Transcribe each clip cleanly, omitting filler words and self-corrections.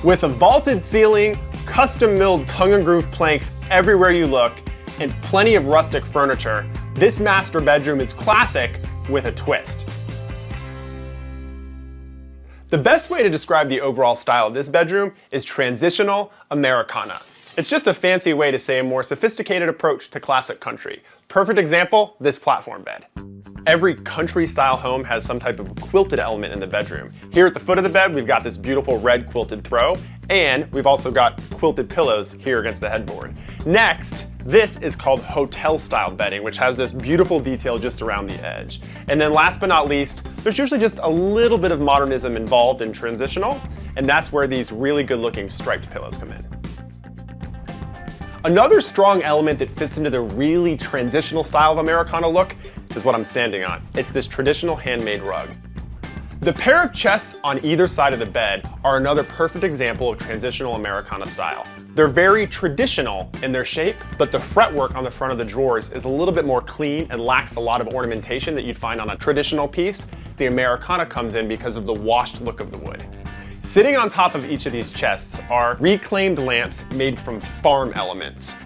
With a vaulted ceiling, custom-milled tongue and groove planks everywhere you look, and plenty of rustic furniture, this master bedroom is classic with a twist. The best way to describe the overall style of this bedroom is transitional Americana. It's just a fancy way to say a more sophisticated approach to classic country. Perfect example, this platform bed. Every country-style home has some type of quilted element in the bedroom. Here at the foot of the bed, we've got this beautiful red quilted throw, and we've also got quilted pillows here against the headboard. Next, this is called hotel-style bedding, which has this beautiful detail just around the edge. And then last but not least, there's usually just a little bit of modernism involved in transitional, and that's where these really good-looking striped pillows come in. Another strong element that fits into the really transitional style of Americana look is what I'm standing on. It's this traditional handmade rug. The pair of chests on either side of the bed are another perfect example of transitional Americana style. They're very traditional in their shape, but the fretwork on the front of the drawers is a little bit more clean and lacks a lot of ornamentation that you'd find on a traditional piece. The Americana comes in because of the washed look of the wood. Sitting on top of each of these chests are reclaimed lamps made from farm elements.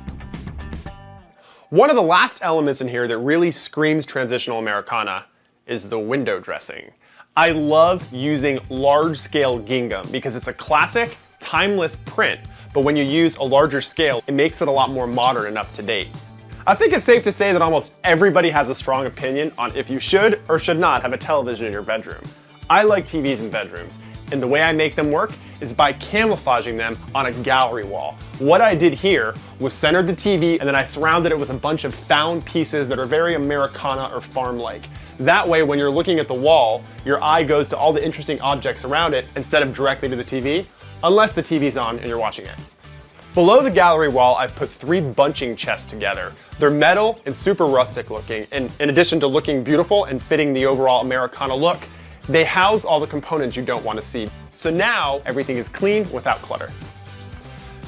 One of the last elements in here that really screams transitional Americana is the window dressing. I love using large-scale gingham because it's a classic, timeless print, but when you use a larger scale, it makes it a lot more modern and up-to-date. I think it's safe to say that almost everybody has a strong opinion on if you should or should not have a television in your bedroom. I like TVs in bedrooms, and the way I make them work is by camouflaging them on a gallery wall. What I did here was centered the TV and then I surrounded it with a bunch of found pieces that are very Americana or farm-like. That way, when you're looking at the wall, your eye goes to all the interesting objects around it instead of directly to the TV, unless the TV's on and you're watching it. Below the gallery wall, I've put 3 bunching chests together. They're metal and super rustic looking, and in addition to looking beautiful and fitting the overall Americana look, they house all the components you don't want to see. So now, everything is clean without clutter.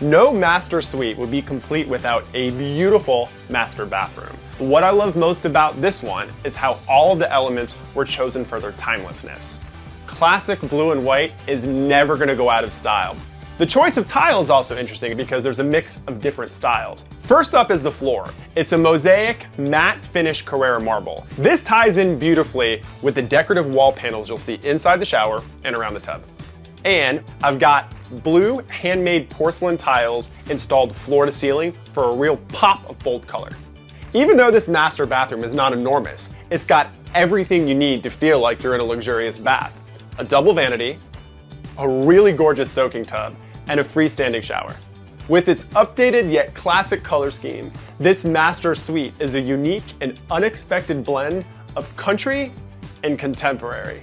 No master suite would be complete without a beautiful master bathroom. What I love most about this one is how all of the elements were chosen for their timelessness. Classic blue and white is never going to go out of style. The choice of tile is also interesting because there's a mix of different styles. First up is the floor. It's a mosaic matte finish Carrara marble. This ties in beautifully with the decorative wall panels you'll see inside the shower and around the tub. And I've got blue handmade porcelain tiles installed floor to ceiling for a real pop of bold color. Even though this master bathroom is not enormous, it's got everything you need to feel like you're in a luxurious bath. A double vanity, a really gorgeous soaking tub, and a freestanding shower. With its updated yet classic color scheme, this master suite is a unique and unexpected blend of country and contemporary.